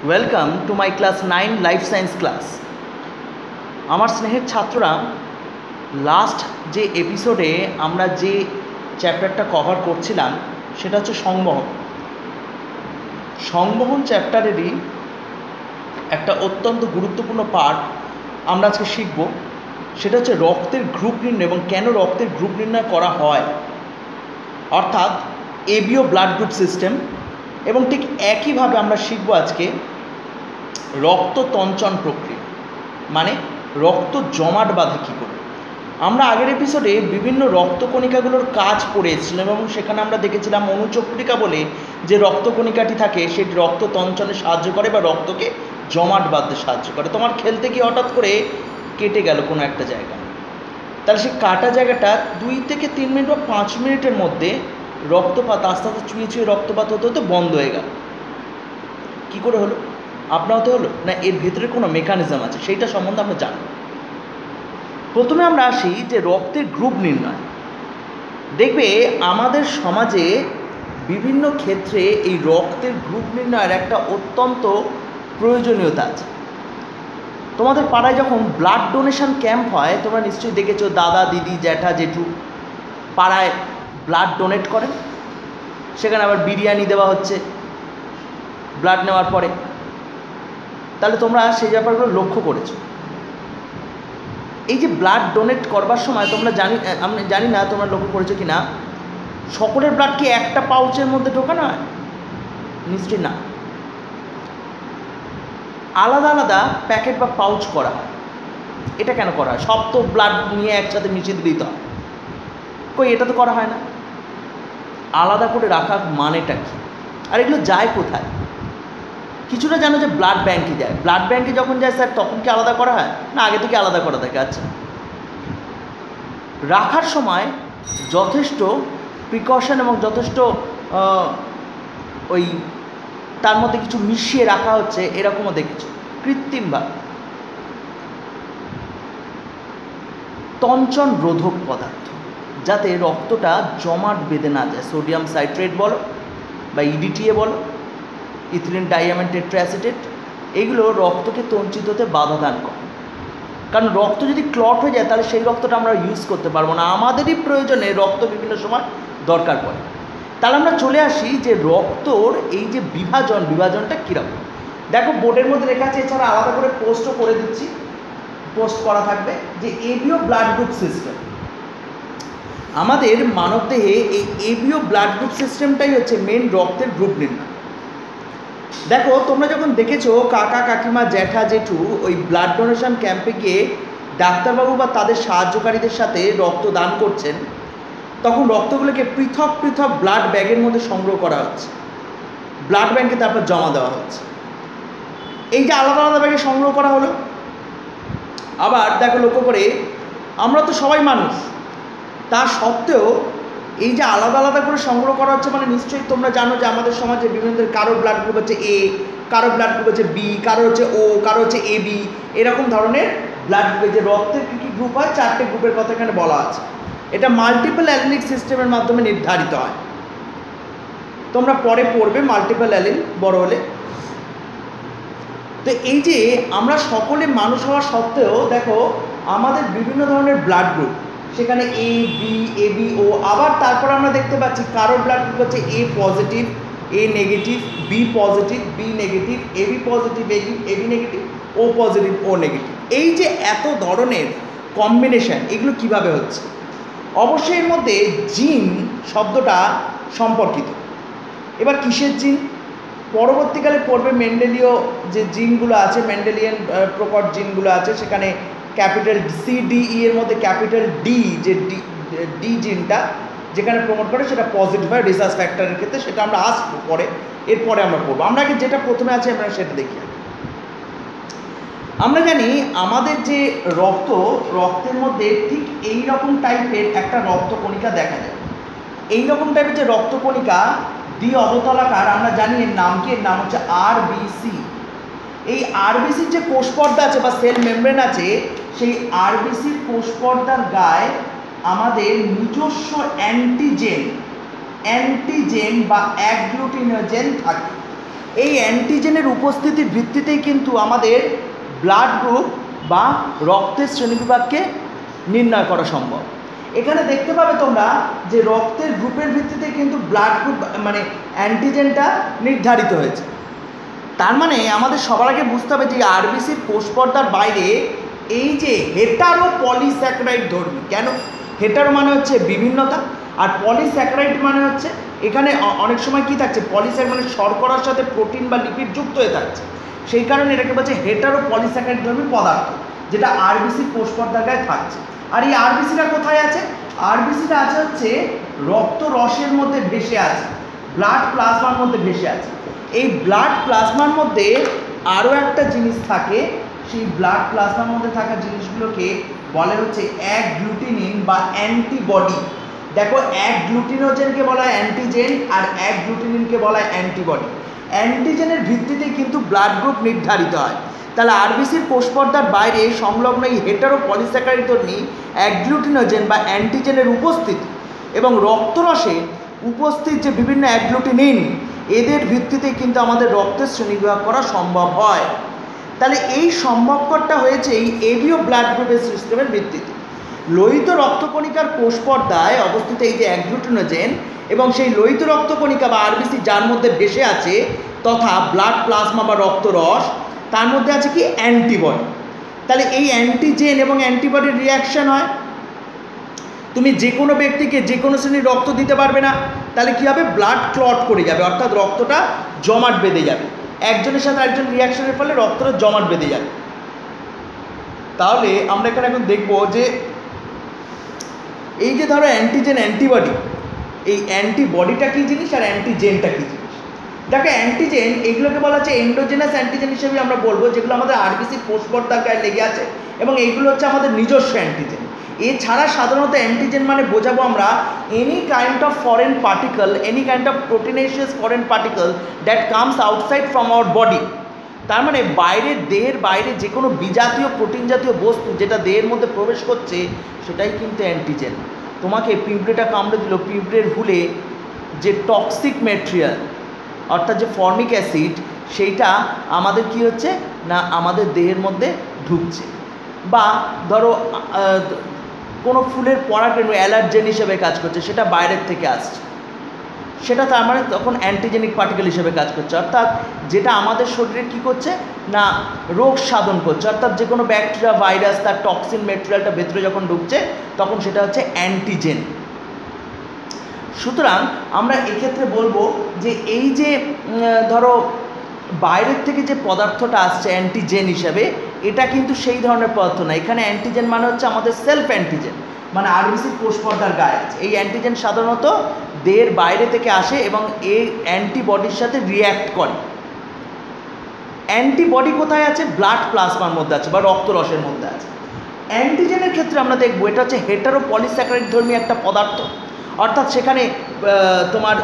Welcome to my class 9 life science class. আমার স্নেহের ছাত্ররা, লাস্ট যে এপিসোডে আমরা যে চ্যাপ্টারটা কভার করছিলাম সেটা হচ্ছে সংবহন। সংবহন চ্যাপ্টারেরই একটা অত্যন্ত গুরুত্বপূর্ণ পার্ট আমরা আজকে শিখব। সেটা হচ্ছে রক্তের গ্রুপ নির্ণয় এবং কেন রক্তের গ্রুপ নির্ণয় করা হয়, অর্থাৎ এবিও ব্লাড গ্রুপ সিস্টেম। এবং ঠিক একইভাবে আমরা শিখব আজকে রক্ত তঞ্চন প্রক্রিয়া, মানে রক্ত জমাট বাঁধে কী করে। আমরা আগের এপিসোডে বিভিন্ন রক্তকণিকাগুলোর কাজ পড়ে এসেছিলাম এবং সেখানে আমরা দেখেছিলাম অনুচক্রিকা বলে যে রক্তকণিকাটি থাকে সেটি রক্ত তঞ্চনে সাহায্য করে বা রক্তকে জমাট বাঁধতে সাহায্য করে। তোমার খেলতে গিয়ে হঠাৎ করে কেটে গেল কোনো একটা জায়গা, তাহলে সেই কাটা জায়গাটা 2 থেকে 3 মিনিট বা 5 মিনিটের মধ্যে রক্তপাত আস্তে আস্তে চুইয়ে চুইয়ে রক্তপাত হতে হতে বন্ধ হয়ে গেল। কী করে হলো? আপনা হতে হলো না, এর ভেতরে কোনো মেকানিজম আছে, সেইটা সম্বন্ধে আমরা জানি। প্রথমে আমরা আসি যে রক্তের গ্রুপ নির্ণয়। দেখবে আমাদের সমাজে বিভিন্ন ক্ষেত্রে এই রক্তের গ্রুপ নির্ণয়ের একটা অত্যন্ত প্রয়োজনীয়তা আছে। তোমাদের পাড়ায় যখন ব্লাড ডোনেশন ক্যাম্প হয়, তোমরা নিশ্চয়ই দেখেছো দাদা দিদি জ্যাঠা জেঠু পাড়ায় ব্লাড ডোনেট করেন। সেখানে আবার বিরিয়ানি দেওয়া হচ্ছে ব্লাড নেওয়ার পরে। তাহলে তোমরা সেই ব্যাপারগুলো লক্ষ্য করেছো। এই যে ব্লাড ডোনেট করবার সময় তোমরা আমি জানি না তোমরা লক্ষ্য করেছো কি না, সকলের ব্লাড কি একটা পাউচের মধ্যে ঢোকানো হয়? নিশ্চয়ই না, আলাদা আলাদা প্যাকেট বা পাউচ করা হয়। এটা কেন করা হয়? সব তো ব্লাড নিয়ে একসাথে মিশিয়ে দিতে হয়, কই এটা তো করা হয় না। আলাদা করে রাখার মানেটা কী, আর এগুলো যায় কোথায়? কিছুটা জানো যে ব্লাড ব্যাঙ্কে যায়। ব্লাড ব্যাঙ্কে যখন যায় স্যার তখন কি আলাদা করা হয় না, আগে থেকে আলাদা করা থাকে? আচ্ছা, রাখার সময় যথেষ্ট প্রিকশন এবং যথেষ্ট ওই তার মধ্যে কিছু মিশিয়ে রাখা হচ্ছে, এরকমও দেখেছো কৃত্রিমভাবে। তঞ্চন রোধক পদার্থ, যাতে রক্তটা জমাট বেঁধে না যায়। সোডিয়াম সাইট্রেট বলো বা ইডিটিএ বলো, ইথিলিন ডাইয়ামিন টেট্রাঅ্যাসিটেট, এগুলো রক্তকে তঞ্চিত হতে বাধা দান করে। কারণ রক্ত যদি ক্লট হয়ে যায় তাহলে সেই রক্তটা আমরা ইউজ করতে পারবো না। আমাদেরই প্রয়োজনে রক্ত বিভিন্ন সময় দরকার পড়ে। তাহলে আমরা চলে আসি যে রক্তর এই যে বিভাজনটা কীরকম। দেখো বোর্ডের মধ্যে লেখা আছে, এছাড়া আলাদা করে পোস্টও করে দিচ্ছি, পোস্ট করা থাকবে যে এবিও ব্লাড গ্রুপ সিস্টেম। আমাদের মানবদেহে এই এবিও ব্লাড গ্রুপ সিস্টেমটাই হচ্ছে মেন রক্তের গ্রুপ নির্ণয়। দেখো তোমরা যখন দেখেছো কাকা কাকিমা জ্যাঠা জেঠু ওই ব্লাড ডোনেশন ক্যাম্পে গিয়ে ডাক্তারবাবু বা তাদের সাহায্যকারীদের সাথে রক্ত দান করছেন, তখন রক্তগুলোকে পৃথক পৃথক ব্লাড ব্যাগের মধ্যে সংগ্রহ করা হচ্ছে, ব্লাড ব্যাঙ্কে তারপর জমা দেওয়া হচ্ছে। এই যে আলাদা আলাদা ব্যাগে সংগ্রহ করা হলো। আবার দেখো লক্ষ্য করে, আমরা তো সবাই মানুষ, তা সত্ত্বেও এই যে আলাদা আলাদা করে সংগ্রহ করা হচ্ছে, মানে নিশ্চয়ই তোমরা জানো যে আমাদের সমাজে বিভিন্ন কারো ব্লাড গ্রুপ হচ্ছে এ, কারো ব্লাড গ্রুপ হচ্ছে বি, কারো হচ্ছে ও, কারো হচ্ছে এ বি, এরকম ধরনের ব্লাড গ্রুপ। যে রক্তের কী কী গ্রুপ হয়, 4টে গ্রুপের কথা এখানে বলা আছে। এটা মাল্টিপল অ্যালিলিক সিস্টেমের মাধ্যমে নির্ধারিত হয়। তোমরা পরে পড়বে মাল্টিপল অ্যালিল বড় হলে। তো এই যে আমরা সকলে মানুষ হওয়া সত্ত্বেও দেখো আমাদের বিভিন্ন ধরনের ব্লাড গ্রুপ, সেখানে এ বি এ বি ও, আবার তারপর আমরা দেখতে পাচ্ছি কারো ব্লাড গ্রুপ হচ্ছে A positive A negative, B positive B negative, A B positive A B negative, O positive O negative. এই যে এত ধরনের কম্বিনেশন, এগুলো কিভাবে হচ্ছে? অবশ্যই এর মধ্যে জিন শব্দটা সম্পর্কিত। এবার কিসের জিন? পরবর্তীকালে পড়বে মেন্ডেলীয় যে জিনগুলো আছে, মেন্ডেলিয়ান প্রকট জিনগুলো আছে, সেখানে ক্যাপিটাল CDE এর মধ্যে ক্যাপিটাল ডি, যে ডি জিনটা যেখানে প্রমোট করে সেটা পজিটিভ হয় রিসার্চ ফ্যাক্টরের ক্ষেত্রে, সেটা আমরা আসবো পরে, এরপরে আমরা পড়বো। আমরা আগে যেটা প্রথমে আছে আমরা সেটা দেখি। আমরা জানি আমাদের যে রক্তের মধ্যে ঠিক এই রকম টাইপের একটা রক্তকণিকা দেখা যায়। এই রকম টাইপের যে রক্তকণিকা দ্বি অবতলাকার, আমরা জানি এর নাম কি, এর নাম হচ্ছে RBC। এই RBCর যে কোষপর্দা আছে বা সেল মেমব্রেন আছে, সেই RBCর কোষপর্দার গায়ে আমাদের নিজস্ব অ্যান্টিজেন বা অ্যাগ্লুটিনোজেন থাকে। এই অ্যান্টিজেনের উপস্থিতির ভিত্তিতেই কিন্তু আমাদের ব্লাড গ্রুপ বা রক্তের শ্রেণীবিভাগকে নির্ণয় করা সম্ভব। এখানে দেখতে পাবে তোমরা যে রক্তের গ্রুপের ভিত্তিতে কিন্তু ব্লাড গ্রুপ মানে অ্যান্টিজেনটা নির্ধারিত হয়েছে। তার মানে আমাদের সবার আগে বুঝতে হবে যে আরবিসির কোষ পর্দার বাইরে এই যে হেটারো পলিস্যাকারাইড ধর্মী, কেন হেটারো মানে হচ্ছে বিভিন্নতা, আর পলিস্যাকারাইড মানে হচ্ছে এখানে অনেক সময় কি থাকছে, পলিস্যাকারাইড মানে শর্করার সাথে প্রোটিন বা লিপিড যুক্ত হয়ে থাকছে, সেই কারণে এটাকে বলছে হেটারো পলিস্যাকারাইড ধর্মী পদার্থ, যেটা আরবিসির কোষ পর্দার গায়ে থাকছে। আর এই আরবিসিটা কোথায় আছে? আরবিসিটা আছে হচ্ছে রক্ত রসের মধ্যে ভেসে আছে, ব্লাড প্লাজমার মধ্যে ভেসে আছে। এই ব্লাড প্লাজমার মধ্যে আরও একটা জিনিস থাকে, সেই ব্লাড প্লাজমার মধ্যে থাকা জিনিসগুলোকে বলে হচ্ছে অ্যাগগ্লুটিনিন বা অ্যান্টিবডি। দেখো, অ্যাগগ্লুটিনোজেনকে বলা হয় অ্যান্টিজেন আর অ্যাগগ্লুটিনিনকে বলা হয় অ্যান্টিবডি। অ্যান্টিজেনের ভিত্তিতে কিন্তু ব্লাড গ্রুপ নির্ধারিত হয়। তাহলে আরবিসির কোষ পর্দার বাইরে সংলগ্ন এই হেটারো পলিস্যাকারাইড ধর্মী অ্যাগগ্লুটিনোজেন বা অ্যান্টিজেনের উপস্থিতি এবং রক্তরসে উপস্থিত যে বিভিন্ন অ্যাগগ্লুটিনিন, এদের ভিত্তিতে কিন্তু আমাদের রক্তের শ্রেণীবিভাগ করা সম্ভব হয়। তাহলে এই সম্ভবকরটা হয়েছে এই এবিও ব্লাড গ্রুপের সিস্টেমের ভিত্তিতে। লোহিত রক্তকণিকার কোষ পর্দায় অবস্থিত এই যে অ্যাগগ্লুটিনোজেন এবং সেই লোহিত রক্তকণিকা বা আরবিসি যার মধ্যে ভেসে আছে তথা ব্লাড প্লাজমা বা রক্তরস, তার মধ্যে আছে কি অ্যান্টিবডি। তাহলে এই অ্যান্টিজেন এবং অ্যান্টিবডির রিয়াকশান হয়। তুমি যে কোনো ব্যক্তিকে যে কোনো শ্রেণীর রক্ত দিতে পারবে না, তাহলে কী হবে, ব্লাড ক্লট করে যাবে, অর্থাৎ রক্তটা জমাট বেঁধে যাবে, একজনের সাথে একজন রিয়াকশনের ফলে রক্তটা জমাট বেঁধে যাবে। তাহলে আমরা এখানে এখন দেখব যে এই যে ধরো অ্যান্টিজেন অ্যান্টিবডি, এই অ্যান্টিবডিটা কী জিনিস আর অ্যান্টিজেনটা কী জিনিস। দেখো, অ্যান্টিজেন এগুলোকে বলা হচ্ছে এন্ডোজেনাস অ্যান্টিজেন হিসেবে আমরা বলবো, যেগুলো আমাদের আরবিসির কোষ পর্দার গায়ে লেগে আছে এবং এইগুলো হচ্ছে আমাদের নিজস্ব অ্যান্টিজেন। এছাড়া সাধারণত অ্যান্টিজেন মানে বোঝাবো আমরা any kind of foreign particle, any kind of proteinaceous foreign particle that comes outside from our body. তার মানে বাইরে, দেহের বাইরে যে কোনো বিজাতীয় প্রোটিন জাতীয় বস্তু যেটা দেহের মধ্যে প্রবেশ করছে সেটাই কিন্তু অ্যান্টিজেন। তোমাকে পিঁপড়েটা কামড়ে দিল, পিঁপড়ের হুলে যে টক্সিক ম্যাটেরিয়াল অর্থাৎ যে ফর্মিক অ্যাসিড, সেইটা আমাদের কি হচ্ছে না আমাদের দেহের মধ্যে ঢুকছে। বা ধরো কোনো ফুলের পরাগরেণু অ্যালার্জেন হিসেবে কাজ করছে, সেটা বাইরের থেকে আসছে, সেটা তার মানে তখন অ্যান্টিজেনিক পার্টিকেল হিসেবে কাজ করছে, অর্থাৎ যেটা আমাদের শরীরে কী করছে না রোগ সাধন করছে, অর্থাৎ যে কোনো ব্যাকটেরিয়া ভাইরাস তার টক্সিন ম্যাটেরিয়ালটা ভেতরে যখন ঢুকছে তখন সেটা হচ্ছে অ্যান্টিজেন। সুতরাং আমরা এক্ষেত্রে বলবো যে এই যে ধরো বাইরের থেকে যে পদার্থটা আসছে অ্যান্টিজেন হিসাবে, এটা কিন্তু সেই ধরনের পদার্থ না। এখানে অ্যান্টিজেন মানে হচ্ছে আমাদের সেলফ অ্যান্টিজেন, মানে আরবিসির কোষ পর্দার গায়ে আছে। এই অ্যান্টিজেন সাধারণত দেহের বাইরে থেকে আসে এবং এই অ্যান্টিবডির সাথে রিয়্যাক্ট করে। অ্যান্টিবডি কোথায় আছে? ব্লাড প্লাজমার মধ্যে আছে বা রক্তরসের মধ্যে আছে। অ্যান্টিজেনের ক্ষেত্রে আমরা দেখবো এটা হচ্ছে হেটারো পলিস্যাকারাইড ধর্মী একটা পদার্থ, অর্থাৎ সেখানে তোমার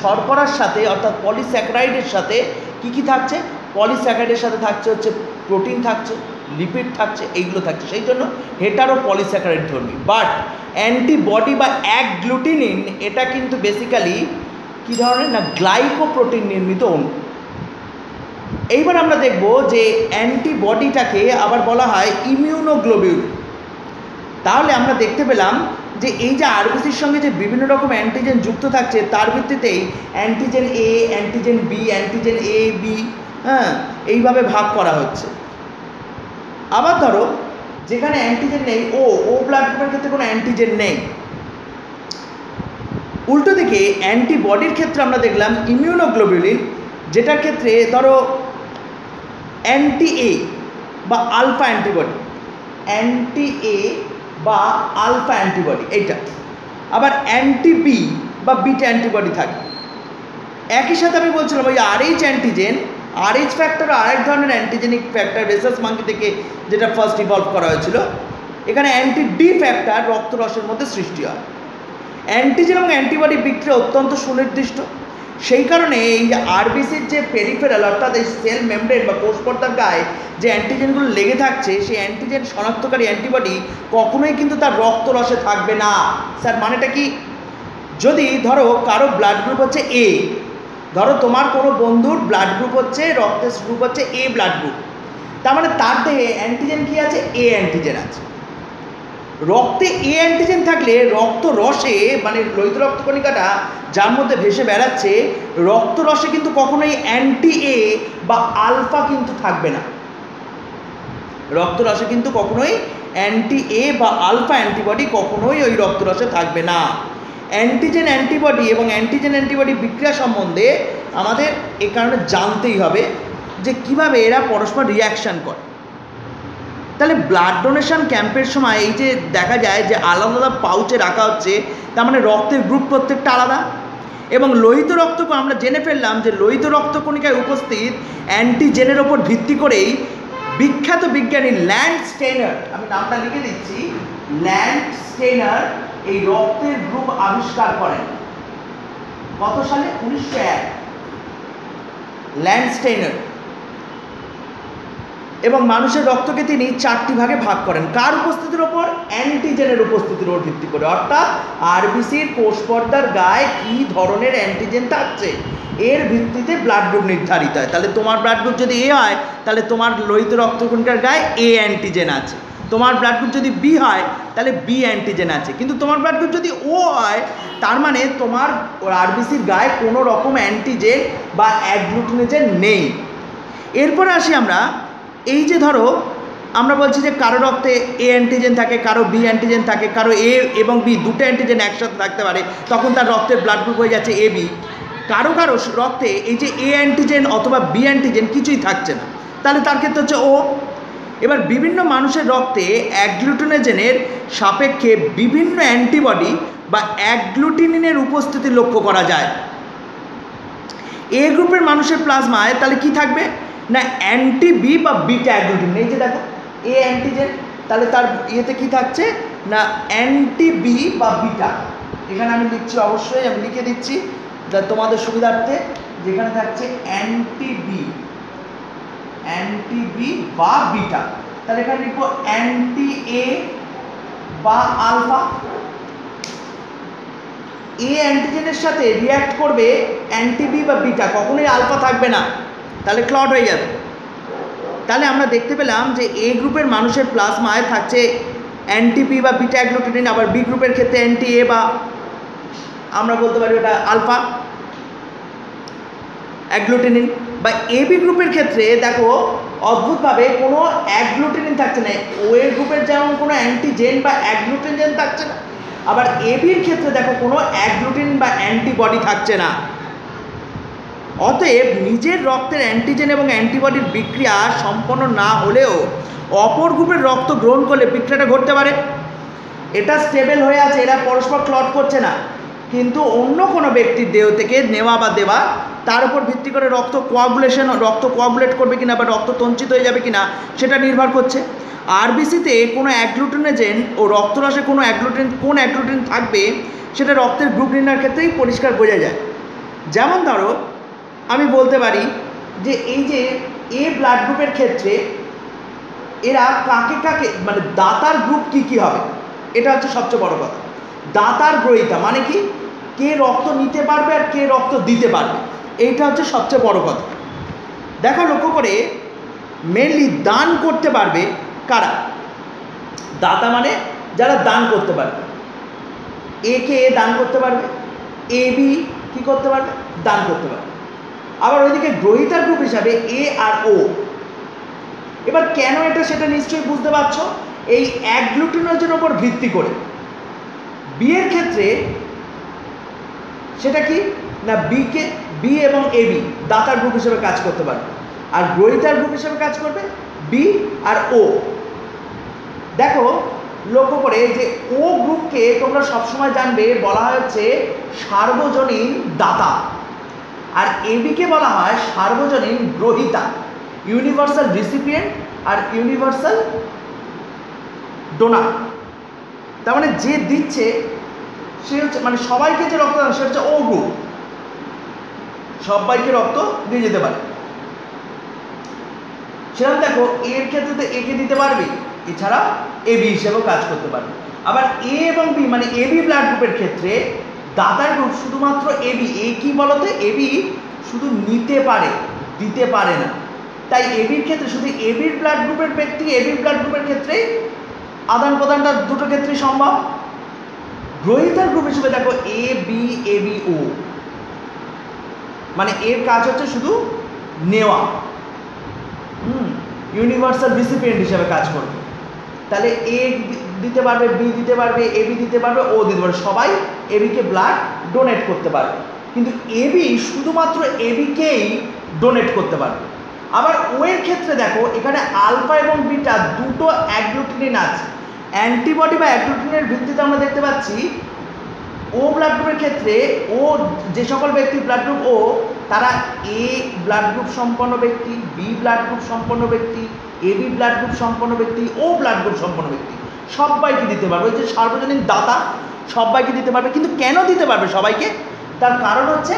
শর্করার সাথে অর্থাৎ পলিস্যাকারাইডের সাথে কী কী থাকছে, পলিস্যাকারাইডের সাথে থাকছে হচ্ছে প্রোটিন থাকছে, লিপিড থাকছে, এইগুলো থাকছে, সেই জন্য হেটারো পলিস্যাকারাইড ধর্মী। বাট অ্যান্টিবডি বা অ্যাগগ্লুটিনিন এটা কিন্তু বেসিক্যালি কী ধরনের না গ্লাইকোপ্রোটিন নির্মিত অণু। এইবার আমরা দেখব যে অ্যান্টিবডিটাকে আবার বলা হয় ইমিউনোগ্লোবিউল। তাহলে আমরা দেখতে পেলাম যে এই যে আরবিসির সঙ্গে যে বিভিন্ন রকম অ্যান্টিজেন যুক্ত থাকছে তার ভিত্তিতেই antigen A, antigen B, antigen A B, হ্যাঁ, এইভাবে ভাগ করা হচ্ছে। আবার ধরো যেখানে অ্যান্টিজেন নেই, ও ব্লাড গ্রুপের ক্ষেত্রে কোনো অ্যান্টিজেন নেই। উল্টো দিকে অ্যান্টিবডির ক্ষেত্রে আমরা দেখলাম ইমিউনোগ্লোবিউলিন, যেটার ক্ষেত্রে ধরো অ্যান্টি এ বা আলফা অ্যান্টিবডি, অ্যান্টি এ বা আলফা অ্যান্টিবডি এইটা, আবার অ্যান্টি বি বা বিটা অ্যান্টিবডি থাকে। একই সাথে আমি বলছিলাম ওই আরএইচ অ্যান্টিজেন, আরএইচ ফ্যাক্টর আরেক ধরনের অ্যান্টিজেনিক ফ্যাক্টর রেসাস মাঙ্কি থেকে যেটা ফার্স্ট ইভলভ করা হয়েছিল। এখানে অ্যান্টি ডি ফ্যাক্টর রক্তরসের মধ্যে সৃষ্টি হয়। অ্যান্টিজেন এবং অ্যান্টিবডি বিক্রিয়া অত্যন্ত সুনির্দিষ্ট, সেই কারণে এই যে আরবিসির যে পেরিফেরাল অর্থাৎ এই সেল মেমব্রেন বা কোষ পর্দার গায়ে যে অ্যান্টিজেনগুলো লেগে থাকছে, সেই অ্যান্টিজেন শনাক্তকারী অ্যান্টিবডি কখনোই কিন্তু তার রক্তরসে থাকবে না। স্যার মানেটা কি? যদি ধরো কারো ব্লাড গ্রুপ হচ্ছে এ, ধরো তোমার কোনো বন্ধুর ব্লাড গ্রুপ হচ্ছে, রক্তের গ্রুপ হচ্ছে এ ব্লাড গ্রুপ, তার মানে তার দেহে অ্যান্টিজেন কি আছে? এ অ্যান্টিজেন আছে। রক্তে এ অ্যান্টিজেন থাকলে রক্ত রসে, মানে লোহিত রক্তকণিকাটা যার মধ্যে ভেসে বেড়াচ্ছে, রক্ত রসে কিন্তু কখনোই অ্যান্টি এ বা আলফা কিন্তু থাকবে না। রক্ত রসে কিন্তু কখনোই অ্যান্টি এ বা আলফা অ্যান্টিবডি কখনোই ওই রক্ত রসে থাকবে না। অ্যান্টিজেন অ্যান্টিবডি এবং অ্যান্টিজেন অ্যান্টিবডি বিক্রিয়া সম্বন্ধে আমাদের এ কারণে জানতেই হবে যে কিভাবে এরা পরস্পর রিয়াকশান করে। তাহলে ব্লাড ডোনেশন ক্যাম্পের সময় এই যে দেখা যায় যে আলাদা আলাদা পাউচে রাখা হচ্ছে, তার মানে রক্তের গ্রুপ প্রত্যেকটা আলাদা। এবং লোহিত রক্ত আমরা জেনে ফেললাম যে লোহিত রক্তকণিকায় উপস্থিত অ্যান্টিজেনের ওপর ভিত্তি করেই বিখ্যাত বিজ্ঞানী ল্যান্ডস্টেইনার, আমি নামটা লিখে দিচ্ছি, ল্যান্ডস্টেইনার এই রক্তের গ্রুপ আবিষ্কার করেন। কত সালে? 1901। ল্যান্ডস্টেইনার। এবং মানুষের রক্তকে তিনি 4টি ভাগে ভাগ করেন। কার উপস্থিতির ওপর? অ্যান্টিজেনের উপস্থিতির ওপর ভিত্তি করে। অর্থাৎ আরবিসির কোষ পর্দার গায়ে কী ধরনের অ্যান্টিজেন থাকছে এর ভিত্তিতে ব্লাড গ্রুপ নির্ধারিত হয়। তাহলে তোমার ব্লাড গ্রুপ যদি এ হয়, তাহলে তোমার লোহিত রক্তকণিকার গায়ে এ অ্যান্টিজেন আছে। তোমার ব্লাড গ্রুপ যদি বি হয়, তাহলে বি অ্যান্টিজেন আছে। কিন্তু তোমার ব্লাড গ্রুপ যদি ও হয়, তার মানে তোমার আরবিসির গায়ে কোনো রকম অ্যান্টিজেন বা অ্যাগ্লুটিনেজেন নেই। এরপরে আসি আমরা, এই যে ধরো আমরা বলছি যে কারো রক্তে এ অ্যান্টিজেন থাকে, কারো বি অ্যান্টিজেন থাকে, কারো এ এবং বি দুটো অ্যান্টিজেন একসাথে থাকতে পারে, তখন তার রক্তের ব্লাড গ্রুপ হয়ে যাচ্ছে এ বি। কারো কারো রক্তে এই যে এ অ্যান্টিজেন অথবা বি অ্যান্টিজেন কিছুই থাকছে না, তাহলে তার ক্ষেত্রে হচ্ছে ও। এবার বিভিন্ন মানুষের রক্তে অ্যাগ্লুটিনেজেনের সাপেক্ষে বিভিন্ন অ্যান্টিবডি বা অ্যাগ্লুটিনিনের উপস্থিতি লক্ষ্য করা যায়। এ গ্রুপের মানুষের প্লাজমায় তাহলে কি থাকবে না? অ্যান্টি বি বা বিটা অ্যাগ্লুটিন। এই যে দেখো এ অ্যান্টিজেন, তাহলে তার ইয়েতে কি থাকছে না? অ্যান্টি বি বা বিটা। এখানে আমি লিখছি, অবশ্যই আমি লিখে দিচ্ছি তোমাদের সুবিধার্থে, যেখানে থাকছে অ্যান্টি বি বা বিটা। তাহলে এখানে লিখবো অ্যান্টি এ বা আলফা। এ অ্যান্টিজেনের সাথে রিয়্যাক্ট করবে অ্যান্টি বি বা বিটা, কখনোই আলফা থাকবে না, তাহলে ক্লট হয়ে যাবে। তাহলে আমরা দেখতে পেলাম যে এ গ্রুপের মানুষের প্লাজমায় থাকছে অ্যান্টি বি বা বিটা অ্যাগ্লুটিনিন, আবার বি গ্রুপের ক্ষেত্রে অ্যান্টি এ বা আমরা বলতে পারি ওটা আলফা অ্যাগ্লুটিনিন। বা এ বি গ্রুপের ক্ষেত্রে দেখো অদ্ভুতভাবে কোনো অ্যাগ্লুটিনিন থাকছে না। ও এ গ্রুপের যেমন কোনো অ্যান্টিজেন বা অ্যাগ্লুটিনজেন থাকছে না, আবার এ বির ক্ষেত্রে দেখো কোনো অ্যাগ্লুটিন বা অ্যান্টিবডি থাকছে না। অতএব নিজের রক্তের অ্যান্টিজেন এবং অ্যান্টিবডির বিক্রিয়া সম্পন্ন না হলেও অপর গ্রুপের রক্ত গ্রহণ করলে বিক্রিয়াটা ঘটতে পারে। এটা স্টেবল হয়ে আছে, এরা পরস্পর ক্লট করছে না, কিন্তু অন্য কোনো ব্যক্তির দেহ থেকে নেওয়া বা দেওয়া তার উপর ভিত্তি করে রক্ত কোয়াগুলেট করবে কিনা বা রক্ত তঞ্চিত হয়ে যাবে কিনা সেটা নির্ভর করছে। আরবিসিতে কোনো অ্যাগ্লুটিনেজেন ও রক্তরসে কোন অ্যাগ্লুটিন থাকবে সেটা রক্তের গ্রুপ নির্ণয়ের ক্ষেত্রেই পরিষ্কার বোঝা যায়। যেমন ধরো আমি বলতে পারি যে এই যে এ ব্লাড গ্রুপের ক্ষেত্রে এরা কাকে কাকে, মানে দাতার গ্রুপ কি কি হবে, এটা হচ্ছে সবচেয়ে বড় কথা। দাতার গ্রহীতা মানে কি? কে রক্ত নিতে পারবে আর কে রক্ত দিতে পারবে, এইটা হচ্ছে সবচেয়ে বড় কথা। দেখো লক্ষ্য করে, মেনলি দান করতে পারবে কারা? দাতা মানে যারা দান করতে পারবে। এ কে এ দান করতে পারবে, এ বি কী করতে পারবে? দান করতে পারবে। আবার ওইদিকে গ্রহীতার গ্রুপ হিসাবে এ আর ও। এবার কেন এটা সেটা নিশ্চয়ই বুঝতে পারছো, এই অ্যাগ্লুটিনেজের ওপর ভিত্তি করে। বিয়ের ক্ষেত্রে সেটা কি না, বি এবং এ বি দাতার গ্রুপ হিসেবে কাজ করতে পারবে, আর গ্রহীতার গ্রুপ হিসেবে কাজ করবে বি আর ও। দেখো লক্ষ্য করে যে ও গ্রুপকে তোমরা সবসময় জানবে বলা হচ্ছে সার্বজনীন দাতা, আর এ বিকে বলা হয় সার্বজনীন গ্রহীতা, ইউনিভার্সাল রিসিপিয়েন্ট আর ইউনিভার্সাল ডোনার। তার মানে যে দিচ্ছে সে হচ্ছে, মানে সবাইকে যে রক্ত দেয় সে হচ্ছে ও গ্রুপ, সবাইকে রক্ত দিয়ে যেতে পারে। সেরকম দেখো এর ক্ষেত্রে তো একে দিতে পারবে, এছাড়া এ বি হিসেবেও কাজ করতে পারবে। আবার এ এবং বি মানে এ বি ব্লাড গ্রুপের ক্ষেত্রে দাতার গ্রুপ শুধুমাত্র এ বি। এ কি বলতে? এ বি শুধু নিতে পারে, দিতে পারে না। তাই এবির ক্ষেত্রে শুধু এবির ব্লাড গ্রুপের ব্যক্তি এবির ব্লাড গ্রুপের ক্ষেত্রেই আদান প্রদানটা দুটো ক্ষেত্রেই সম্ভব। গ্রহীতার গ্রুপ হিসেবে দেখো এ বি ও, মানে এর কাজ হচ্ছে শুধু নেওয়া, ইউনিভার্সাল রিসিপিয়েন্ট হিসেবে কাজ করবে। তাহলে এ দিতে পারবে, বি দিতে পারবে, এবি দিতে পারবে, ও দিতে পারবে, সবাই এবিকে ব্লাড ডোনেট করতে পারবে। কিন্তু এবি শুধুমাত্র এবিকেই ডোনেট করতে পারবে। আবার ও এর ক্ষেত্রে দেখো এখানে আলফা এবং বিটা দুটো অ্যাগ্লুটিনিন আছে। অ্যান্টিবডি বা অ্যাগ্লুটিনের ভিত্তিতে আমরা দেখতে পাচ্ছি ও ব্লাড গ্রুপের ক্ষেত্রে ও যে সকল ব্যক্তির ব্লাড গ্রুপ ও, তারা এ ব্লাড গ্রুপ সম্পন্ন ব্যক্তি, বি ব্লাড গ্রুপ সম্পন্ন ব্যক্তি, এবি ব্লাড গ্রুপ সম্পন্ন ব্যক্তি, ও ব্লাড গ্রুপ সম্পন্ন ব্যক্তি, সবাইকে দিতে পারবে। ওই যে সার্বজনীন দাতা, সবাইকে দিতে পারবে। কিন্তু কেন দিতে পারবে সবাইকে? তার কারণ হচ্ছে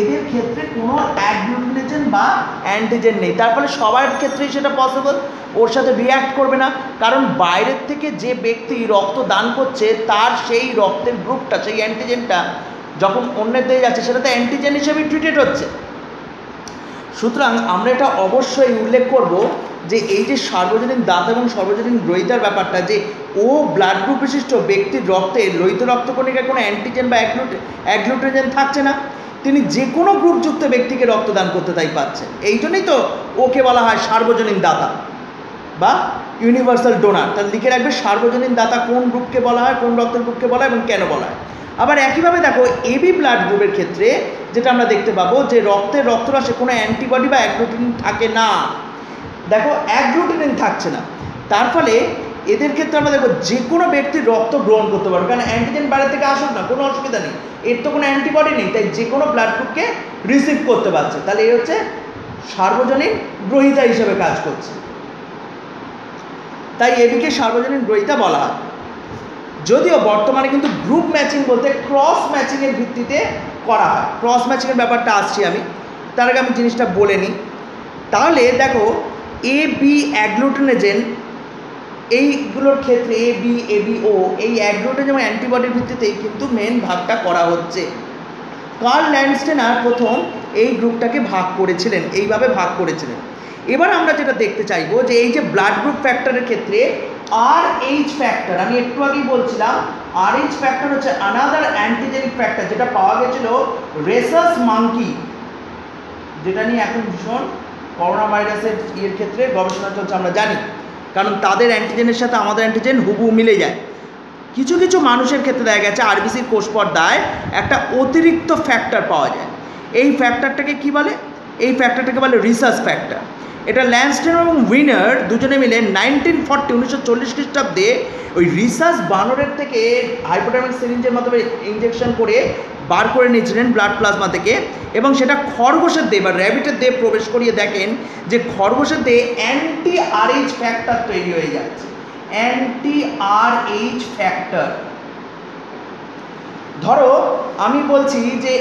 এদের ক্ষেত্রে কোনো অ্যাগ্লুটিনেজেন বা অ্যান্টিজেন নেই, তার ফলে সবার ক্ষেত্রেই সেটা পসিবল। ওর সাথে রিয়্যাক্ট করবে না, কারণ বাইরের থেকে যে ব্যক্তি রক্ত দান করছে তার সেই রক্তের গ্রুপটা, সেই অ্যান্টিজেনটা যখন অন্যের দিয়ে যাচ্ছে সেটা তো অ্যান্টিজেন হিসেবেই ট্রিটেড হচ্ছে। সুতরাং আমরা এটা অবশ্যই উল্লেখ করব যে এই যে সার্বজনীন দাতা এবং সার্বজনীন গ্রহীতার ব্যাপারটা, যে ও ব্লাড গ্রুপ বিশিষ্ট ব্যক্তির রক্তে লোহিত রক্তকণিকায় কোনো অ্যান্টিজেন বা অ্যাগ্লুটিনেজেন থাকছে না, তিনি যে কোনো গ্রুপযুক্ত ব্যক্তিকে রক্তদান করতে তাই পাচ্ছেন। এই জন্যই তো ওকে বলা হয় সার্বজনীন দাতা বা ইউনিভার্সাল ডোনার। তাহলে লিখে রাখবে সার্বজনীন দাতা কোন গ্রুপকে বলা হয়, কোন রক্তের গ্রুপকে বলা হয় এবং কেন বলা হয়। আবার একইভাবে দেখো এবি ব্লাড গ্রুপের ক্ষেত্রে যেটা আমরা দেখতে পাবো যে রক্তরসে কোনো অ্যান্টিবডি বা অ্যাগ্লুটিনিন থাকে না। দেখো অ্যাগ্লুটিনিন থাকছে না, তার ফলে এদের ক্ষেত্রে আমরা দেখো যে কোনো ব্যক্তির রক্ত গ্রহণ করতে পারবে, কারণ অ্যান্টিজেন বাইরে থেকে আসুক না, কোনো অসুবিধা নেই, এর তো কোনো অ্যান্টিবডি নেই, তাই যে কোনো ব্লাড গ্রুপকে রিসিভ করতে পারছে। তাহলে এই হচ্ছে সার্বজনীন গ্রহীতা হিসেবে কাজ করছে, তাই এবিকে সার্বজনীন গ্রহীতা বলা হয়। যদিও বর্তমানে কিন্তু গ্রুপ ম্যাচিং বলতে ক্রস ম্যাচিংয়ের ভিত্তিতে করা হয়। ক্রস ম্যাচিংয়ের ব্যাপারটা আসছি আমি, তার আগে আমি জিনিসটা বলে নিই। তাহলে দেখো এ বি অ্যাগ্লুটিনেজেন এইগুলোর ক্ষেত্রে এ বি ও এই অ্যাগ্লুটিনেজেন এবং অ্যান্টিবডির ভিত্তিতেই কিন্তু মেন ভাগটা করা হচ্ছে। কার্ল ল্যান্ডস্টেনার প্রথম এই গ্রুপটাকে ভাগ করেছিলেন, এইভাবে ভাগ করেছিলেন। এবার আমরা যেটা দেখতে চাইবো যে এই যে ব্লাড গ্রুপ ফ্যাক্টরের ক্ষেত্রে RH ফ্যাক্টর, আমি একটু আগেই বলছিলাম RH ফ্যাক্টর হচ্ছে আনাদার অ্যান্টিজেনিক ফ্যাক্টর, যেটা পাওয়া গেছিল রেসাস মাঙ্কি, যেটা নিয়ে এখন ভীষণ করোনা ভাইরাসের ইয়ের ক্ষেত্রে গবেষণা চলছে আমরা জানি, কারণ তাদের অ্যান্টিজেনের সাথে আমাদের অ্যান্টিজেন হুবহু মিলে যায়। কিছু কিছু মানুষের ক্ষেত্রে দেখা গেছে আরবিসির কোষপর্দায় একটা অতিরিক্ত ফ্যাক্টর পাওয়া যায়। এই ফ্যাক্টরটাকে কি বলে? এই ফ্যাক্টরটাকে বলে রিসাস ফ্যাক্টর। এটা ল্যান্ডস্টেন এবং উইনার দুজনে মিলে 1940 খ্রিস্টাব্দে ওই রিসাস বানরের থেকে হাইপোডার্মিক সিরিঞ্জের মাধ্যমে ইনজেকশন করে বার করে নিয়েছিলেন ব্লাড প্লাজমা থেকে, এবং সেটা খরগোশের দেহে বা র্যাবিটের দেহে প্রবেশ করিয়ে দেখেন যে খরগোশের দেহে অ্যান্টি RH ফ্যাক্টর তৈরি হয়ে যাচ্ছে। অ্যান্টি RH ফ্যাক্টর, ধরো আমি বলছি যে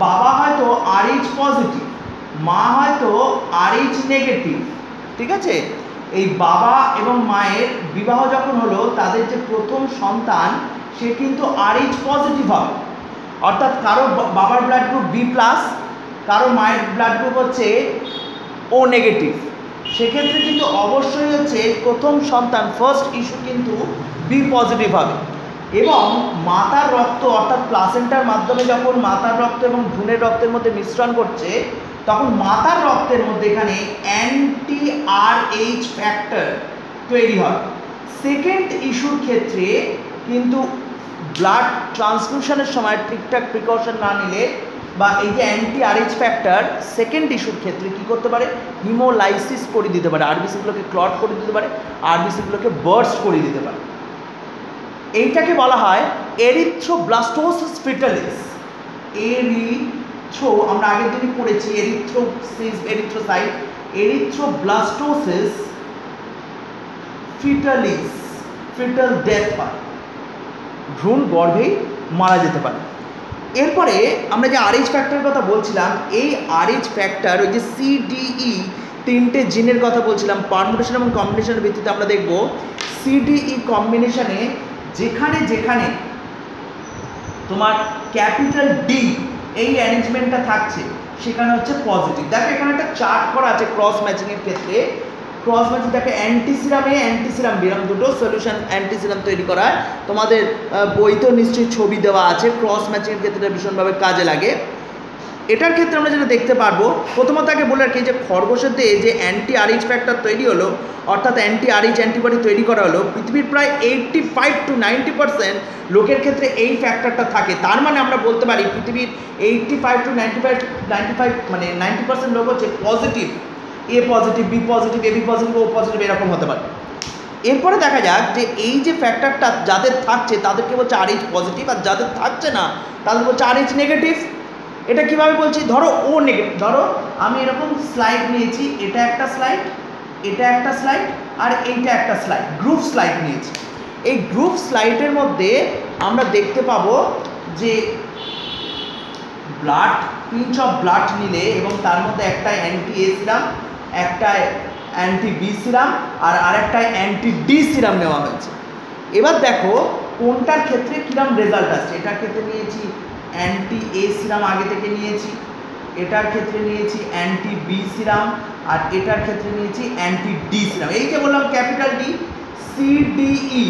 বাবা হয়তো RH পজিটিভ, মা হয়তো RH নেগেটিভ, ঠিক আছে? এই বাবা এবং মায়ের বিবাহ যখন হলো তাদের যে প্রথম সন্তান সে কিন্তু RH পজিটিভ হবে, অর্থাৎ কারো বাবার ব্লাড গ্রুপ B+, কারো মায়ের ব্লাড গ্রুপ হচ্ছে O নেগেটিভ। সেক্ষেত্রে কিন্তু অবশ্যই হচ্ছে প্রথম সন্তান ফার্স্ট ইস্যু কিন্তু B পজিটিভ হবে। এবং মাতার রক্ত অর্থাৎ প্লাসেন্টার মাধ্যমে যখন মাতার রক্ত এবং ভ্রূণের রক্তের মধ্যে মিশ্রণ করছে তখন মাতার রক্তের মধ্যে এখানে অ্যান্টি RH ফ্যাক্টর তৈরি হয়। সেকেন্ড ইস্যুর ক্ষেত্রে কিন্তু ব্লাড ট্রান্সফিউশনের সময় ঠিকঠাক প্রিকশন না নিলে বা এই যে অ্যান্টি RH ফ্যাক্টর সেকেন্ড ইস্যুর ক্ষেত্রে কী করতে পারে? হিমোলাইসিস করে দিতে পারে, আরবিসিগুলোকে ক্লট করে দিতে পারে, আরবিসিগুলোকে বার্স্ট করে দিতে পারে। এইটাকে বলা হয় এরিথ্রোব্লাস্টোসিস ফিটালিস। আমরা আগের দিনই পড়েছি erythrocyte, erythroblastosis fetalis, fetal death হয়, ভ্রূণ গর্ভেই মারা যেতে পারে। এরপরে আমরা যে RH ফ্যাক্টরের কথা বলছিলাম, এই RH ফ্যাক্টর ওই যে CDE তিনটে জিনের কথা বলছিলাম, পারমুটেশন এবং কম্বিনেশনের ভিত্তিতে আমরা দেখব CDE কম্বিনেশনে যেখানে যেখানে তোমার ক্যাপিটাল D এই অ্যারেঞ্জমেন্টটা থাকছে সেখানে হচ্ছে পজিটিভ। দেখো এখানে একটা চার্ট করা আছে ক্রস ম্যাচিংয়ের ক্ষেত্রে। ক্রস ম্যাচিং দেখো অ্যান্টিসিরাম এ অ্যান্টিসিরাম বি, এরকম দুটো সলিউশন অ্যান্টিসিরাম তৈরি করা হয়। তোমাদের বইতেও নিশ্চয়ই ছবি দেওয়া আছে। ক্রস ম্যাচিংয়ের ক্ষেত্রে ভীষণভাবে কাজে লাগে। এটার ক্ষেত্রে আমরা যেটা দেখতে পারবো, প্রথমত আগে বলে রাখি যে খরগোশের দেহে যে অ্যান্টি আরএইচ ফ্যাক্টর তৈরি হলো, অর্থাৎ অ্যান্টি আরএইচ অ্যান্টিবডি তৈরি করা হলো, পৃথিবীর প্রায় 85 to 90% লোকের ক্ষেত্রে এই ফ্যাক্টরটা থাকে। তার মানে আমরা বলতে পারি পৃথিবীর 85 to 95 মানে 90% লোক হচ্ছে positive, A positive, B positive, AB positive, O positive, এরকম হতে পারে। এরপরে দেখা যাক যে এই যে ফ্যাক্টরটা যাদের থাকছে তাদেরকে বলছে আরএইচ পজিটিভ, আর যাদের থাকছে না তাদের বলছে আরএইচ নেগেটিভ। এটা কিভাবে বলছি, ধরো ও নেগেটিভ, ধরো আমি এরকম স্লাইড নিয়েছি, এটা একটা স্লাইড, এটা একটা স্লাইড, আর এইটা একটা স্লাইড, গ্রুপ স্লাইড নিয়েছি। এই গ্রুপ স্লাইডের মধ্যে আমরা দেখতে পাবো যে ব্লাড, পিঞ্চ অফ ব্লাড নিলে এবং তার মধ্যে একটা অ্যান্টি এ সিরাম, একটা অ্যান্টি বি সিরাম, আর আরেকটা অ্যান্টি ডি সিরাম নেওয়া হয়েছে। এবার দেখো কোনটার ক্ষেত্রে কিরম রেজাল্ট আসছে। এটার ক্ষেত্রে নিয়েছি অ্যান্টি এ সিরাম, আগে থেকে নিয়েছি। এটার ক্ষেত্রে নিয়েছি অ্যান্টি বি সিরাম, আর এটার ক্ষেত্রে নিয়েছি অ্যান্টি ডি সিরাম। এই যে বললাম ক্যাপিটাল ডি, সিডিই,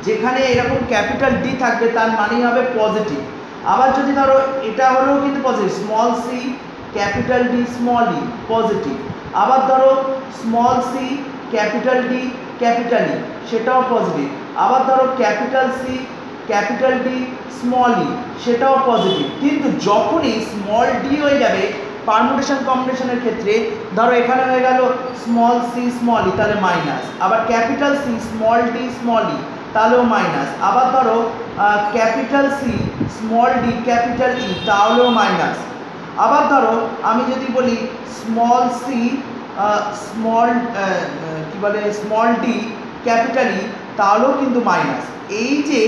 যেখানে এরকম ক্যাপিটাল ডি থাকবে তার মানেই হবে পজিটিভ। আবার যদি ধরো এটা হলেও কিন্তু positive, small C capital D small E positive. আবার ধরো small C capital D capital E, সেটাও পজিটিভ। আবার ধরো capital C capital D small E, সেটাও পজিটিভ। কিন্তু যখনই স্মল ডি হয়ে যাবে পারমুটেশন কম্বিনেশনের ক্ষেত্রে, ধরো এখানে হয়ে গেল স্মল সি স্মল ই, তাহলে মাইনাস। আবার capital C small D small E, তাহলেও মাইনাস। আবার ধরো capital C small D capital E, তাহলেও মাইনাস। আবার ধরো আমি যদি বলি স্মল সি স্মল কি বলে স্মল ডি ক্যাপিটাল ই, তাহলেও কিন্তু মাইনাস। এই যে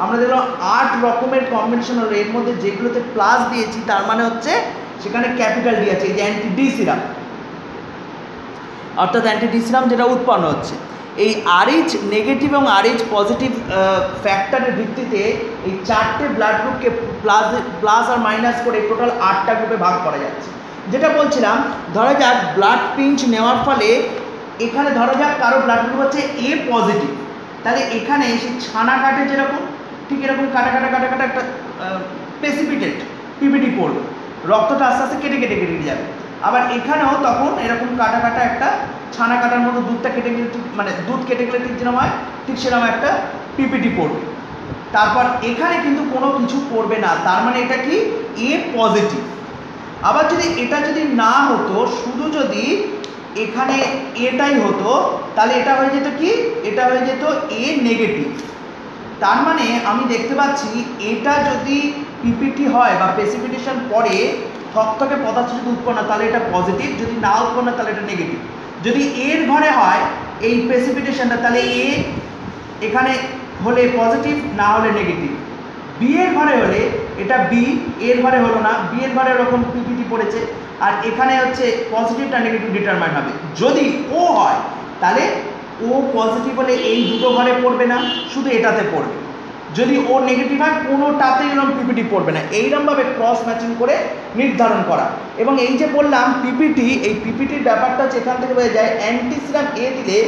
আমরা দেখলাম 8 রকমের কম্বিনেশন হলো, এর মধ্যে যেগুলোতে প্লাস দিয়েছি তার মানে হচ্ছে সেখানে ক্যাপিটাল ডি আছে, এই যে অ্যান্টি ডি সিরাম, অর্থাৎ অ্যান্টি ডি সিরাম যেটা উৎপন্ন হচ্ছে। এই আরএইচ নেগেটিভ এবং আরএইচ পজিটিভ ফ্যাক্টরের ভিত্তিতে এই 4টে ব্লাড গ্রুপকে প্লাস আর মাইনাস করে টোটাল 8টা গ্রুপে ভাগ করা যাচ্ছে। যেটা বলছিলাম, ধরা যাক ব্লাড পিঞ্চ নেওয়ার ফলে এখানে ধরা যাক কারো ব্লাড গ্রুপ হচ্ছে এ পজিটিভ, তাহলে এখানে সেই ছানা কাটে যেরকম, ঠিক এরকম কাটা কাটা কাটা কাটা একটা প্রেসিপিটেট পিপিটি পড়বে, রক্তটা আস্তে আস্তে কেটে কেটে কেটে যাবে। আবার এখানেও তখন এরকম কাটা কাটা একটা ছানা কাটার মতো দুধটা কেটে গেলে ঠিক, মানে দুধ কেটে গেলে ঠিক যেরকম হয় ঠিক সেরকম একটা পিপিটি পড়বে। তারপর এখানে কিন্তু কোনো কিছু পড়বে না, তার মানে এটা কি এ পজিটিভ। আবার যদি এটা যদি না হতো, শুধু যদি এখানে এটাই হতো, তাহলে এটা হয়ে যেত কি, এটা হয়ে যেত এ নেগেটিভ। তার মানে আমি দেখতে পাচ্ছি এটা যদি পিপিটি হয় বা প্রেসিপিটেশন পরে থকথকে পদার্থ যদি উৎপন্ন, তাহলে এটা পজিটিভ, যদি না উৎপন্ন তাহলে এটা নেগেটিভ। যদি এর ঘরে হয় এই প্রেসিপিটেশনটা, তাহলে এ এখানে হলে পজিটিভ, না হলে নেগেটিভ। বি এর ঘরে হলে এটা বি, এর ঘরে হলো না, বি এর ঘরে এরকম পিপিটি পড়েছে, আর এখানে হচ্ছে পজিটিভটা নেগেটিভ ডিটারমাইন হবে। যদি ও হয় তাহলে ও পজিটিভ হলে এই দুটো ঘরে পড়বে না, শুধু এটাতে পড়বে। যদি ও নেগেটিভ হয় কোনোটাতে এরকম পিপিটি পড়বে না। এইরকমভাবে ক্রস ম্যাচিং করে নির্ধারণ করা। এবং এই যে বললাম পিপিটি, এই পিপিটির ব্যাপারটা হচ্ছে এখান থেকে হয়ে যায় অ্যান্টিসিরাম এ দিলে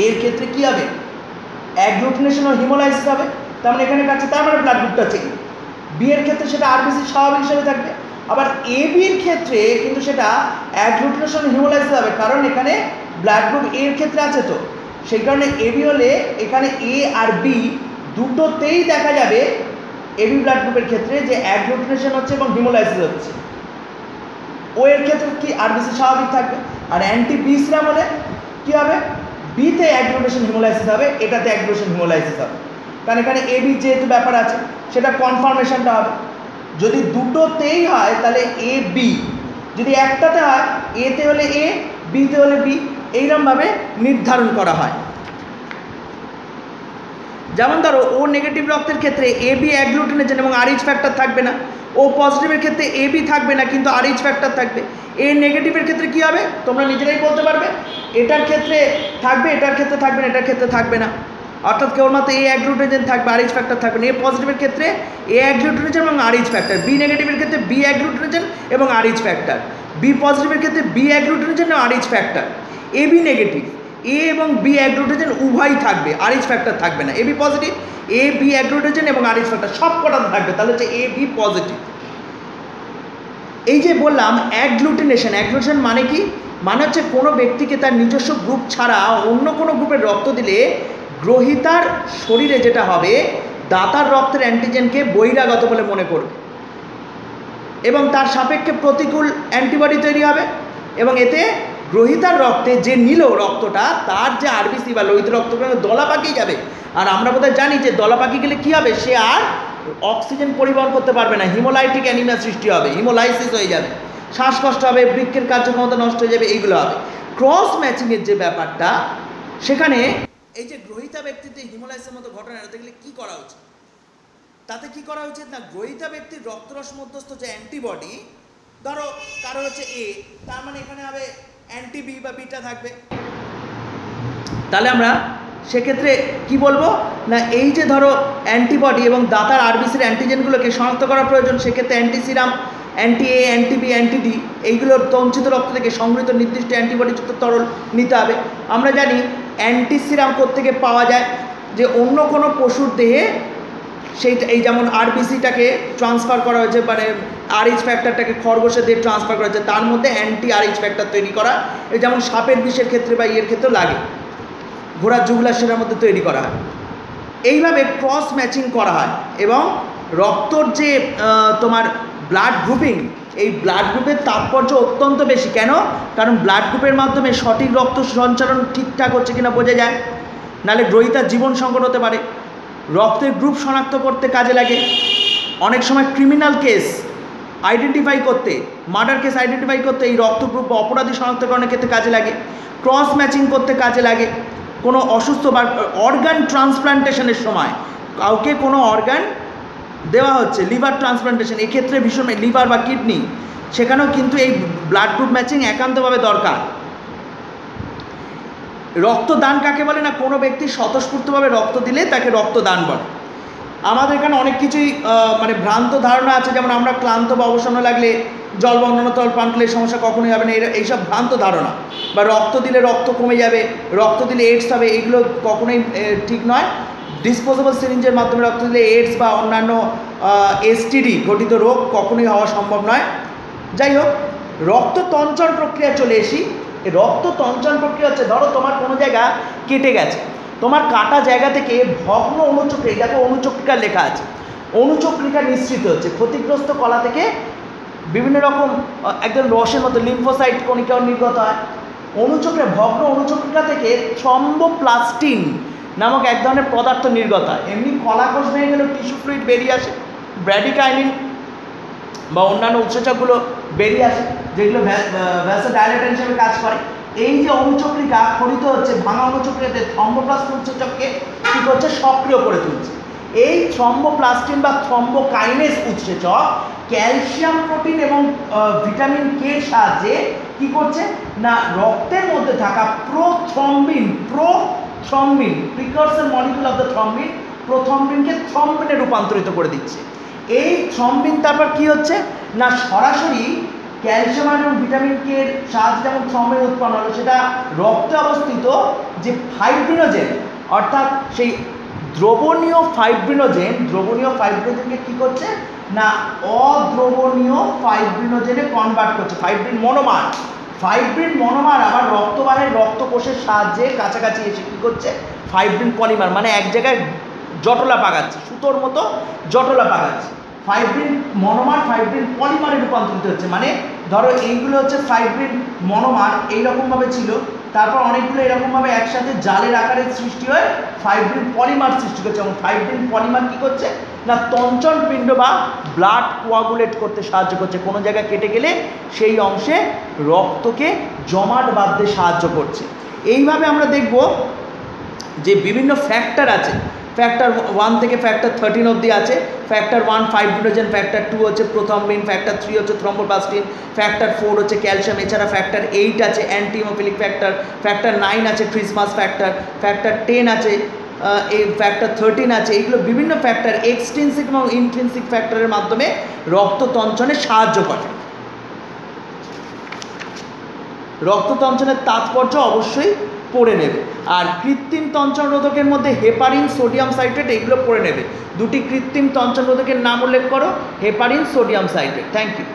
এর ক্ষেত্রে কী হবে, অ্যাগ্লুটিনেশন ও হিমোলাইসিস হবে, তার মানে এখানে কাছে, তার মানে ব্লাড গ্রুপটা চেক। বি এর ক্ষেত্রে সেটা আরবিসি স্বাভাবিক হিসাবে থাকবে। আবার এ বির ক্ষেত্রে কিন্তু সেটা অ্যাগ্লুটিনেশন হিমোলাইসিস হবে, কারণ এখানে ব্লাড গ্রুপ এর ক্ষেত্রে আছে, তো সেই কারণে এবি হলে এখানে এ আর বি দুটোতেই দেখা যাবে এবি ব্লাড গ্রুপের ক্ষেত্রে যে অ্যাগ্লুটিনেশন হচ্ছে এবং হিমোলাইসিস হচ্ছে। ও এর ক্ষেত্রে কি আরবিসি স্বাভাবিক থাকবে। আর অ্যান্টি বি সিরাম হলে কী হবে, বিতে অ্যাগ্লুটিনেশন হিমোলাইসিস হবে, এটাতে অ্যাগ্লুটিনেশন হিমোলাইসিস হবে, কারণ এখানে এবি যেহেতু ব্যাপার আছে সেটা কনফার্মেশনটা হবে। যদি দুটোতেই হয় তাহলে এ বি, যদি একটাতে হয় এতে হলে এ, বিতে হলে বি, এইরকমভাবে নির্ধারণ করা হয়। যেমন ধরো ও নেগেটিভ রক্তের ক্ষেত্রে এ বি অ্যাগ্লুটিনেশন এবং আরএইচ ফ্যাক্টর থাকবে না, ও পজিটিভের ক্ষেত্রে এ বি থাকবে না কিন্তু আরএইচ ফ্যাক্টর থাকবে। এ নেগেটিভের ক্ষেত্রে কী হবে তোমরা নিজেরাই বলতে পারবে, এটার ক্ষেত্রে থাকবে, এটার ক্ষেত্রে থাকবে না, এটার ক্ষেত্রে থাকবে না। অর্থাৎ কেবলমাত্র এ অ্যাগ্লুটিনেজেন থাকবে, আরএইচ ফ্যাক্টর থাকবে না। এ পজিটিভের ক্ষেত্রে এ অ্যাগ্লুটিনেজেন এবং আরএইচ ফ্যাক্টর, বি নেগেটিভের ক্ষেত্রে বি অ্যাগ্লুটিনেজেন এবং আরএইচ ফ্যাক্টর, বি পজিটিভের ক্ষেত্রে বি অ্যাগ্লুটিনেজেন এবং আরএইচ ফ্যাক্টর। এ বি নেগেটিভ, এ এবং বি অ্যাগ্লুটিনেজেন উভয়ই থাকবে, আরএইচ ফ্যাক্টর থাকবে না। এ বি পজিটিভ, এ বি অ্যাগ্লুটিনেজেন এবং আরএইচ ফ্যাক্টর সব কটাতে থাকবে, তাহলে হচ্ছে এ বি পজিটিভ। এই যে বললাম অ্যাগ্লুটিনেশন, অ্যাগ্লুটিনেশন মানে কি? মানে হচ্ছে কোনো ব্যক্তিকে তার নিজস্ব গ্রুপ ছাড়া অন্য কোনো গ্রুপের রক্ত দিলে গ্রহীতার শরীরে যেটা হবে, দাতার রক্তের অ্যান্টিজেনকে বহিরাগত বলে মনে করবে এবং তার সাপেক্ষে প্রতিকূল অ্যান্টিবডি তৈরি হবে এবং এতে গ্রহীতার রক্তে যে নিল রক্তটা, তার যে আরবিসি বা লোহিত রক্তকণে দলা পাকিয়ে যাবে। আর আমরা বোধহয় জানি যে দলা পাকিয়ে গেলে কী হবে, সে আর অক্সিজেন পরিবহন করতে পারবে না, হিমোলাইটিক অ্যানিমিয়া সৃষ্টি হবে, হিমোলাইসিস হয়ে যাবে, শ্বাসকষ্ট হবে, বৃক্কের কার্যক্ষমতা নষ্ট হয়ে যাবে, এইগুলো হবে। ক্রস ম্যাচিংয়ের যে ব্যাপারটা, সেখানে এই যে গ্রহীতা ব্যক্তিতে হিমোলাইসিসের মতো ঘটনা এড়াতে গেলে কী করা উচিত? তাতে কি করা উচিত না, গ্রহীতা ব্যক্তির রক্তরস মধ্যস্থ যে অ্যান্টিবডি, ধরো কারো হচ্ছে এ, তার মানে এখানে হবে অ্যান্টি বি বা বিটা থাকবে। তাহলে আমরা সেক্ষেত্রে কি বলবো না, এই যে ধরো অ্যান্টিবডি এবং দাতার আরবিসির অ্যান্টিজেনগুলোকে শনাক্ত করা প্রয়োজন, সেক্ষেত্রে antiserum, anti A, anti B, anti D এইগুলোর তঞ্চিত রক্ত থেকে সংগৃহীত নির্দিষ্ট অ্যান্টিবডিযুক্ত তরল নিতে হবে। আমরা জানি অ্যান্টিসিরাম কোত্থেকে পাওয়া যায়, যে অন্য কোনো পশুর দেহে সেইটা, এই যেমন আরবিসিটাকে ট্রান্সফার করা হয়েছে, মানে আরএইচ ফ্যাক্টরটাকে খরগোশের দিয়ে ট্রান্সফার করা হয়েছে, তার মধ্যে অ্যান্টি আরএইচ ফ্যাক্টর তৈরি করা, এই যেমন সাপের বিষের ক্ষেত্রে বা ইয়ের ক্ষেত্রেও লাগে, ঘোড়ার জুগুলাশয়ের মধ্যে তৈরি করা হয়। এইভাবে ক্রস ম্যাচিং করা হয় এবং রক্তর যে তোমার ব্লাড গ্রুপিং, এই ব্লাড গ্রুপের তাৎপর্য অত্যন্ত বেশি। কেন? কারণ ব্লাড গ্রুপের মাধ্যমে সঠিক রক্ত সঞ্চালন ঠিকঠাক হচ্ছে কিনা বোঝা যায়, নাহলে গ্রহীতার জীবন সংকট হতে পারে। রক্তের গ্রুপ শনাক্ত করতে কাজে লাগে, অনেক সময় ক্রিমিনাল কেস আইডেন্টিফাই করতে, মার্ডার কেস আইডেন্টিফাই করতে এই রক্ত গ্রুপ বা অপরাধী শনাক্তকরণের ক্ষেত্রে কাজে লাগে, ক্রস ম্যাচিং করতে কাজে লাগে। কোনো অসুস্থ বা অর্গান ট্রান্সপ্লান্টেশনের সময় কাউকে কোনো অর্গান দেওয়া হচ্ছে, লিভার ট্রান্সপ্লান্টেশন, এক্ষেত্রে ভীষণ, লিভার বা কিডনি, সেখানেও কিন্তু এই ব্লাড গ্রুপ ম্যাচিং একান্তভাবে দরকার। রক্তদান কাকে বলে না, কোনো ব্যক্তি স্বতঃস্ফূর্তভাবে রক্ত দিলে তাকে রক্তদান বলে। আমাদের এখানে অনেক কিছুই মানে ভ্রান্ত ধারণা আছে, যেমন আমরা ক্লান্ত বা অবসন্ন লাগলে জল বা অন্যান্য তরল পান করলে এই সমস্যা কখনোই হবে না, এইসব ভ্রান্ত ধারণা। বা রক্ত দিলে রক্ত কমে যাবে, রক্ত দিলে এইডস হবে, এইগুলো কখনোই ঠিক নয়। ডিসপোজেবল সিরিঞ্জের মাধ্যমে রক্ত দিলে এইডস বা অন্যান্য এসটিডি ঘটিত রোগ কখনোই হওয়া সম্ভব নয়। যাই হোক, রক্ত তঞ্চন প্রক্রিয়া চলে এসি। এই রক্ত তঞ্চন প্রক্রিয়া হচ্ছে, ধরো তোমার কোনো জায়গা কেটে গেছে, তোমার কাটা জায়গা থেকে ভগ্ন অনুচক্রিকা, দেখো অনুচক্রিকা লেখা আছে, অনুচক্রিকা নিঃসৃত হচ্ছে, ক্ষতিগ্রস্ত কলা থেকে বিভিন্ন রকম একদম রসের মতো লিম্ফোসাইট কণিকাও নির্গত হয়। অনুচক্রিকা, ভগ্ন অনুচক্রিকা থেকে থ্রম্বোপ্লাস্টিন নামক এক ধরনের পদার্থ নির্গত হয়। এমনি কলাকোষ ভেঙে গেলেও টিস্যু ফ্লুইড বেরিয়ে আসে, ব্র্যাডিকাইনিন বা অন্যান্য উৎসেচকগুলো বেরিয়ে আসে, যেগুলো ভ্যাসোডাইলেটর হিসেবে কাজ করে। এই যে অনুচক্রিকা খরিত হচ্ছে, ভাঙা অনুচক্রিয়াতে থ্রম্বোপ্লাস্টিন উৎসেচককে কী করছে, সক্রিয় করে তুলছে। এই থ্রম্বোপ্লাস্টিন বা থ্রম্বোকাইনেজ উৎসেচক ক্যালসিয়াম, প্রোটিন এবং ভিটামিন কে এর সাহায্যে কী করছে না, রক্তের মধ্যে থাকা prothrombin, precursor molecule of the thrombin, প্রোথ্রম্বিনকে থ্রম্বিনে রূপান্তরিত করে দিচ্ছে। এই থ্রম্বিন তারপর কী হচ্ছে না, সরাসরি ক্যালসিয়াম এবং ভিটামিন কে এর সাহায্যে যেমন থ্রম্বিন উৎপন্ন হলো, সেটা রক্তে অবস্থিত যে ফাইব্রিনোজেন, অর্থাৎ সেই দ্রবণীয় ফাইব্রিনোজেনকে কী করছে না, অদ্রবণীয় ফাইব্রিনোজেনে কনভার্ট করছে, ফাইব্রিন মনোমার আবার রক্তবাহের রক্তকোষের সাহায্যে কাছাকাছি এসে কী করছে, ফাইব্রিন পলিমার, মানে এক জায়গায় জটলা পাকাচ্ছে, সুতোর মতো জটলা পাকাচ্ছে। ফাইব্রিন মনোমার ফাইব্রিন পলিমারে রূপান্তরিত হচ্ছে। মানে ধরো এইগুলো হচ্ছে ফাইব্রিন মনোমার, এইরকমভাবে ছিল, তারপর অনেকগুলো এরকমভাবে একসাথে জালের আকারে সৃষ্টি হয়ে ফাইব্রিন পলিমার সৃষ্টি করছে। এবং ফাইব্রিন পলিমার কী করছে না, তঞ্চন পিণ্ড বা ব্লাড কোয়াগুলেট করতে সাহায্য করছে। কোনো জায়গায় কেটে গেলে সেই অংশে রক্তকে জমাট বাঁধতে সাহায্য করছে। এইভাবে আমরা দেখব যে বিভিন্ন ফ্যাক্টর আছে, ফ্যাক্টর 1 থেকে ফ্যাক্টর 13 অবধি আছে। ফ্যাক্টর 1 ফাইব্রিনোজেন, ফ্যাক্টর 2 হচ্ছে প্রোথ্রম্বিন, ফ্যাক্টর 3 হচ্ছে থ্রম্বোপ্লাস্টিন, ফ্যাক্টর 4 হচ্ছে ক্যালসিয়াম, এছাড়া ফ্যাক্টর 8 আছে অ্যান্টি হিমোফিলিক ফ্যাক্টর, ফ্যাক্টর 9 আছে ক্রিসমাস ফ্যাক্টর, ফ্যাক্টর 10 আছে এই ফ্যাক্টর 13 আছে, এইগুলো বিভিন্ন ফ্যাক্টর এক্সট্রিনসিক এবং ইন্ট্রিনসিক ফ্যাক্টরের মাধ্যমে রক্ত তঞ্চনে সাহায্য করে। রক্ত তঞ্চনের তাৎপর্য অবশ্যই পড়ে নেবে। আর কৃত্রিম তঞ্চন রোধকের মধ্যে হেপারিন, সোডিয়াম সাইট্রেট এগুলো পড়ে নেবে। দুটি কৃত্রিম তঞ্চন রোধকের নাম উল্লেখ করো, heparin, sodium citrate. Thank you.